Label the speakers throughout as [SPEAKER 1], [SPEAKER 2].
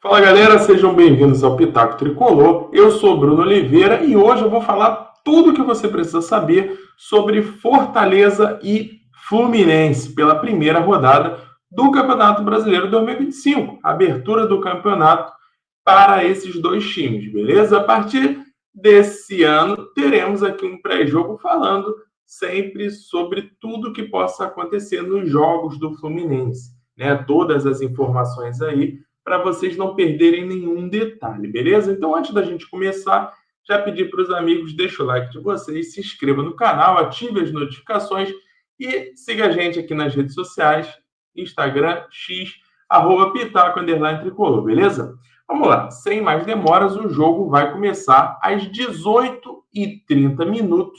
[SPEAKER 1] Fala galera, sejam bem-vindos ao Pitaco Tricolor. Eu sou Bruno Oliveira e hoje eu vou falar tudo o que você precisa saber sobre Fortaleza e Fluminense pela primeira rodada do Campeonato Brasileiro 2025, abertura do campeonato para esses dois times, beleza? A partir desse ano teremos aqui um pré-jogo falando sempre sobre tudo que possa acontecer nos jogos do Fluminense, né? Todas as informações aí para vocês não perderem nenhum detalhe, beleza? Então, antes da gente começar, já pedi para os amigos, deixa o like de vocês, se inscreva no canal, ative as notificações e siga a gente aqui nas redes sociais, Instagram, X, @Pitaco Tricolor, beleza? Vamos lá, sem mais demoras, o jogo vai começar às 18h30,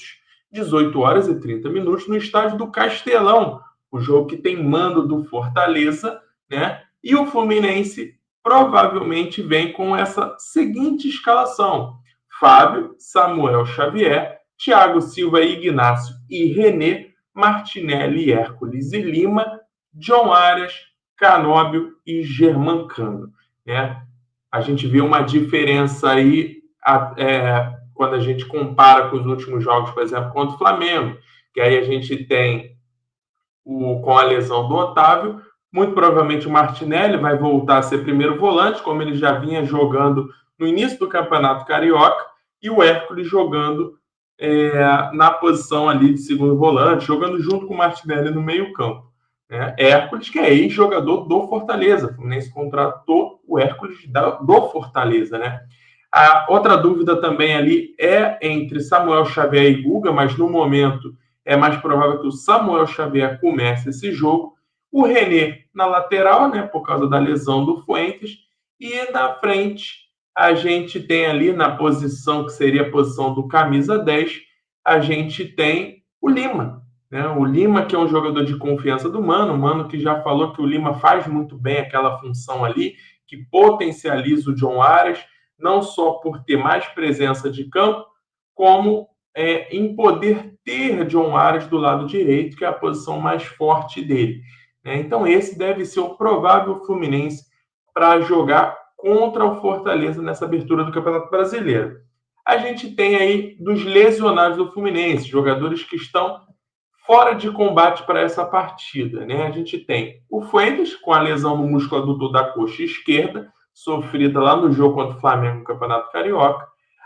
[SPEAKER 1] 18 horas e 30 minutos, no estádio do Castelão, o jogo que tem mando do Fortaleza, né? E o Fluminense provavelmente vem com essa seguinte escalação: Fábio, Samuel Xavier, Thiago Silva, Ignácio e René, Martinelli, Hércules e Lima, John Arias, Canóbio e Germancano, né? A gente vê uma diferença aí quando a gente compara com os últimos jogos, por exemplo, contra o Flamengo, que aí a gente tem com a lesão do Otávio, muito provavelmente o Martinelli vai voltar a ser primeiro volante, como ele já vinha jogando no início do Campeonato Carioca, e o Hércules jogando na posição ali de segundo volante, jogando junto com o Martinelli no meio-campo. Né? Hércules, que é ex-jogador do Fortaleza, o Fluminense contratou o Hércules do Fortaleza, né? A outra dúvida também ali é entre Samuel Xavier e Guga, mas no momento é mais provável que o Samuel Xavier comece esse jogo. O René na lateral, né, por causa da lesão do Fuentes. E na frente, a gente tem ali na posição que seria a posição do camisa 10, a gente tem o Lima. Né? O Lima, que é um jogador de confiança do Mano, o Mano que já falou que o Lima faz muito bem aquela função ali, que potencializa o John Arias, não só por ter mais presença de campo, como em poder ter John Arias do lado direito, que é a posição mais forte dele. Né? Então, esse deve ser o provável Fluminense para jogar contra o Fortaleza nessa abertura do Campeonato Brasileiro. A gente tem aí dos lesionados do Fluminense, jogadores que estão fora de combate para essa partida. Né? A gente tem o Fuentes, com a lesão no músculo adutor da coxa esquerda, sofrida lá no jogo contra o Flamengo no Campeonato Carioca.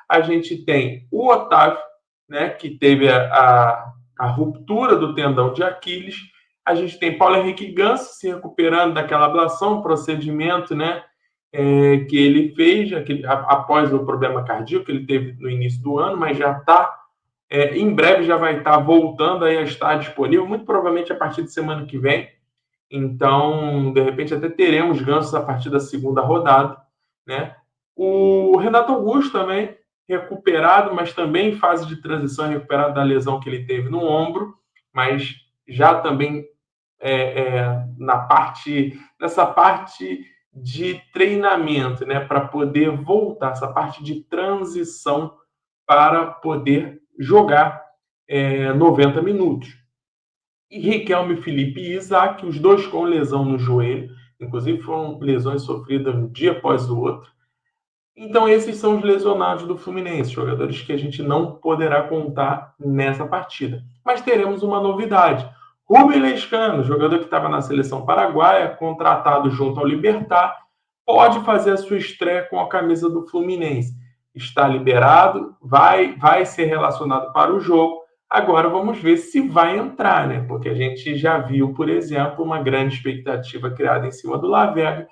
[SPEAKER 1] A gente tem o Otávio, né, que teve a ruptura do tendão de Aquiles. A gente tem Paulo Henrique Ganso se recuperando daquela ablação, procedimento, né, que ele fez após o problema cardíaco que ele teve no início do ano, mas já está, em breve já vai estar voltando aí a estar disponível, muito provavelmente a partir de semana que vem. Então, de repente, até teremos Gansos a partir da segunda rodada, né? O Renato Augusto também recuperado, mas também em fase de transição, recuperado da lesão que ele teve no ombro, mas já também nessa parte de treinamento, né? Para poder voltar, essa parte de transição para poder jogar 90 minutos. E Riquelme, Felipe e Isaac, os dois com lesão no joelho, inclusive foram lesões sofridas um dia após o outro. Então, esses são os lesionados do Fluminense, jogadores que a gente não poderá contar nessa partida. Mas teremos uma novidade. Rubem Lescano, jogador que estava na seleção paraguaia, contratado junto ao Libertad, pode fazer a sua estreia com a camisa do Fluminense. Está liberado, vai ser relacionado para o jogo. Agora vamos ver se vai entrar, né? Porque a gente já viu, por exemplo, uma grande expectativa criada em cima do Lavega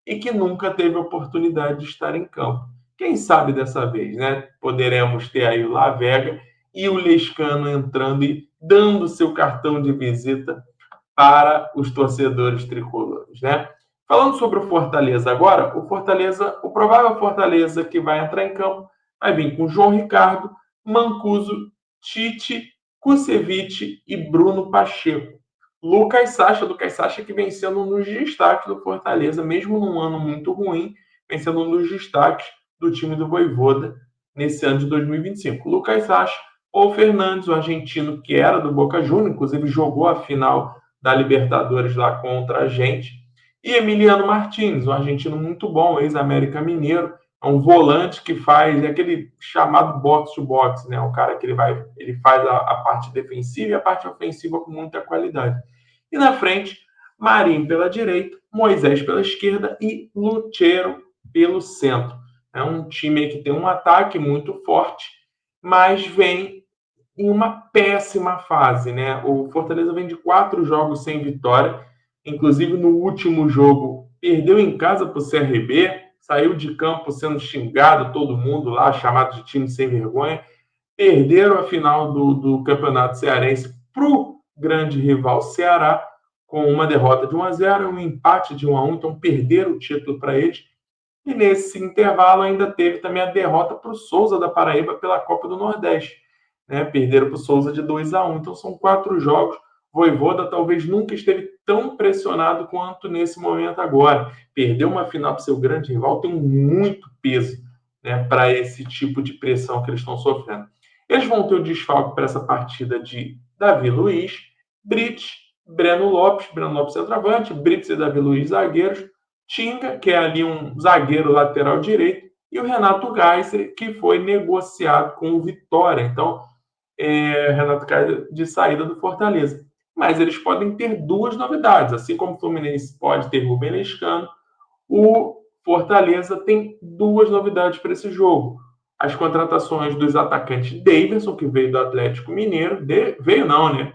[SPEAKER 1] e que nunca teve oportunidade de estar em campo. Quem sabe dessa vez, né? Poderemos ter aí o Lavega e o Lescano entrando e dando seu cartão de visita para os torcedores tricolores, né? Falando sobre o Fortaleza agora, o provável Fortaleza que vai entrar em campo vai vir com João Ricardo, Mancuso, Tite, Kusevich e Bruno Pacheco. Lucas Sacha que vem sendo um dos destaques do Fortaleza, mesmo num ano muito ruim, vem sendo um dos destaques do time do Vojvoda nesse ano de 2025. Lucas Sacha, Paul Fernandes, o argentino que era do Boca Juniors, inclusive jogou a final da Libertadores lá contra a gente, E Emiliano Martins, um argentino muito bom, ex-América Mineiro, é um volante que faz aquele chamado box-to-box, né? Um cara que ele faz a parte defensiva e a parte ofensiva com muita qualidade. E na frente, Marinho pela direita, Moisés pela esquerda e Lucheiro pelo centro. É um time que tem um ataque muito forte, mas vem em uma péssima fase, né? O Fortaleza vem de 4 jogos sem vitória, inclusive no último jogo perdeu em casa para o CRB, saiu de campo sendo xingado todo mundo lá, chamado de time sem vergonha, perderam a final do Campeonato Cearense para o grande rival Ceará, com uma derrota de 1-0, um empate de 1-1, então perderam o título para eles. E nesse intervalo ainda teve também a derrota para o Souza da Paraíba pela Copa do Nordeste, né? Perderam para o Souza de 2-1. Então são 4 jogos. Vojvoda talvez nunca esteve tão pressionado quanto nesse momento agora. Perder uma final para seu grande rival tem muito peso, né, para esse tipo de pressão que eles estão sofrendo. Eles vão ter o desfalque para essa partida de Davi Luiz, Brits, Breno Lopes centroavante, Brits e Davi Luiz zagueiros, Tinga, que é ali um zagueiro lateral direito, e o Renato Geiser, que foi negociado com o Vitória. Então, Renato Geiser de saída do Fortaleza. Mas eles podem ter 2 novidades. Assim como o Fluminense pode ter Rubem Lescano, o Fortaleza tem 2 novidades para esse jogo. As contratações dos atacantes Davidson, que veio do Atlético Mineiro, veio não, né?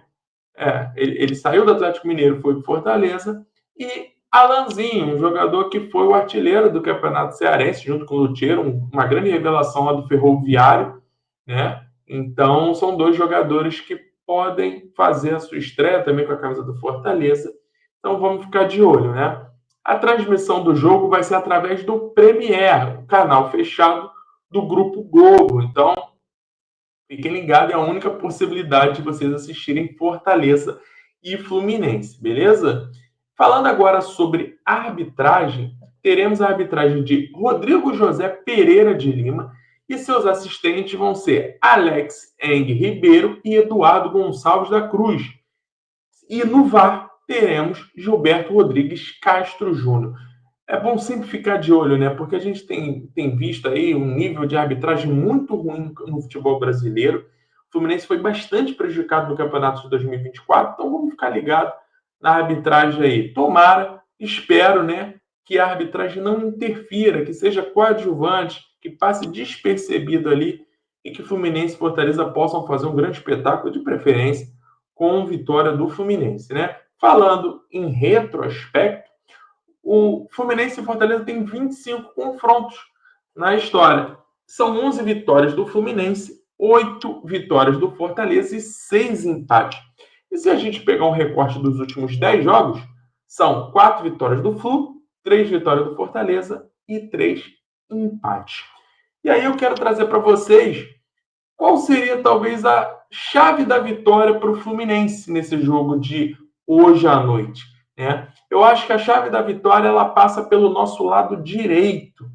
[SPEAKER 1] Ele saiu do Atlético Mineiro, foi para o Fortaleza, e Alanzinho, um jogador que foi o artilheiro do Campeonato Cearense, junto com o Lucheiro, uma grande revelação lá do Ferroviário, né? Então, são 2 jogadores que podem fazer a sua estreia também com a camisa do Fortaleza. Então, vamos ficar de olho, né? A transmissão do jogo vai ser através do Premier, o canal fechado do Grupo Globo. Então, fiquem ligados, é a única possibilidade de vocês assistirem Fortaleza e Fluminense, beleza? Falando agora sobre arbitragem, teremos a arbitragem de Rodrigo José Pereira de Lima e seus assistentes vão ser Alex Eng Ribeiro e Eduardo Gonçalves da Cruz. E no VAR teremos Gilberto Rodrigues Castro Júnior. É bom sempre ficar de olho, né? Porque a gente tem visto aí um nível de arbitragem muito ruim no futebol brasileiro. O Fluminense foi bastante prejudicado no campeonato de 2024, então vamos ficar ligado na arbitragem aí. Tomara, espero, né, que a arbitragem não interfira, que seja coadjuvante, que passe despercebido ali e que Fluminense e Fortaleza possam fazer um grande espetáculo, de preferência, com vitória do Fluminense, né? Falando em retrospecto, o Fluminense e Fortaleza têm 25 confrontos na história. São 11 vitórias do Fluminense, 8 vitórias do Fortaleza e 6 empates. E se a gente pegar um recorte dos últimos 10 jogos, são 4 vitórias do Flu, 3 vitórias do Fortaleza e 3 empates. E aí eu quero trazer para vocês qual seria talvez a chave da vitória para o Fluminense nesse jogo de hoje à noite, né? Eu acho que a chave da vitória ela passa pelo nosso lado direito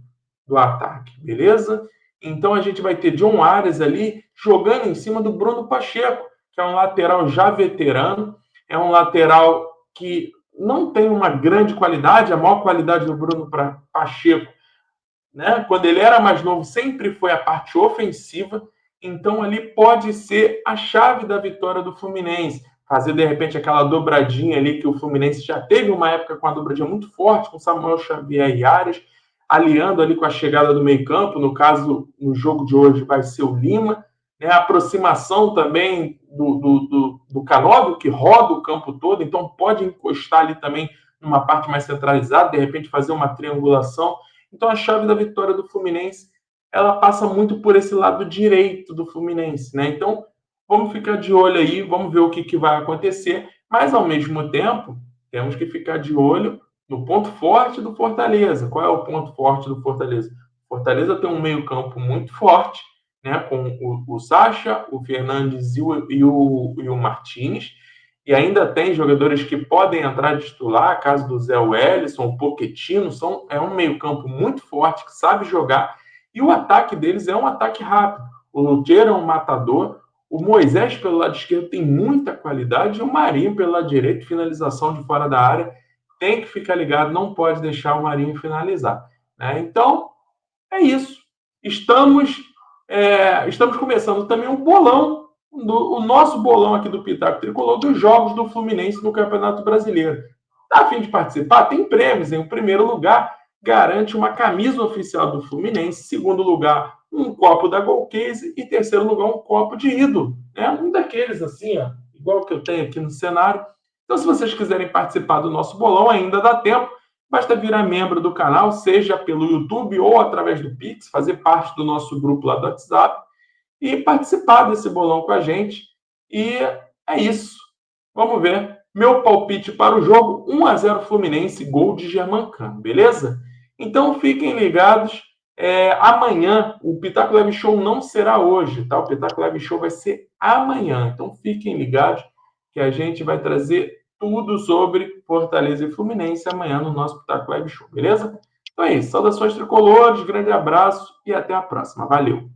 [SPEAKER 1] do ataque, beleza? Então a gente vai ter John Arias ali jogando em cima do Bruno Pacheco, que é um lateral já veterano, é um lateral que não tem uma grande qualidade, a maior qualidade do Bruno Pacheco, né? Quando ele era mais novo, sempre foi a parte ofensiva. Então, ali pode ser a chave da vitória do Fluminense. Fazer, de repente, aquela dobradinha ali que o Fluminense já teve uma época com uma dobradinha muito forte, com Samuel Xavier e Arias, aliando ali com a chegada do meio-campo. No caso, no jogo de hoje, vai ser o Lima. Né? A aproximação também do Canóbio, que roda o campo todo. Então, pode encostar ali também numa parte mais centralizada, de repente, fazer uma triangulação. Então, a chave da vitória do Fluminense, ela passa muito por esse lado direito do Fluminense, né? Então, vamos ficar de olho aí, vamos ver o que vai acontecer, mas, ao mesmo tempo, temos que ficar de olho no ponto forte do Fortaleza. Qual é o ponto forte do Fortaleza? O Fortaleza tem um meio-campo muito forte, né? Com o Sacha, o Fernandes e o Martins, e ainda tem jogadores que podem entrar de titular, caso do Zé Wellison, o Pochettino, é um meio-campo muito forte, que sabe jogar, e o ataque deles é um ataque rápido. O Lucheiro é um matador, o Moisés pelo lado esquerdo tem muita qualidade, e o Marinho pelo lado direito, finalização de fora da área, tem que ficar ligado, não pode deixar o Marinho finalizar, né? Então, é isso. Estamos começando também um bolão, o nosso bolão aqui do Pitaco Tricolor, dos jogos do Fluminense no Campeonato Brasileiro. Tá a fim de participar? Tem prêmios. Em primeiro lugar, garante uma camisa oficial do Fluminense. Segundo lugar, um copo da Golcase. E terceiro lugar, um copo de ídolo. Né? Um daqueles assim, ó, igual que eu tenho aqui no cenário. Então, se vocês quiserem participar do nosso bolão, ainda dá tempo. Basta virar membro do canal, seja pelo YouTube ou através do Pix, fazer parte do nosso grupo lá do WhatsApp e participar desse bolão com a gente. E é isso. Vamos ver. Meu palpite para o jogo: 1-0 Fluminense, gol de Germancano, beleza? Então fiquem ligados. Amanhã, o Pitaco Live Show não será hoje, tá? O Pitaco Live Show vai ser amanhã. Então fiquem ligados que a gente vai trazer tudo sobre Fortaleza e Fluminense amanhã no nosso Pitaco Live Show, beleza? Então é isso. Saudações tricolores, grande abraço e até a próxima. Valeu!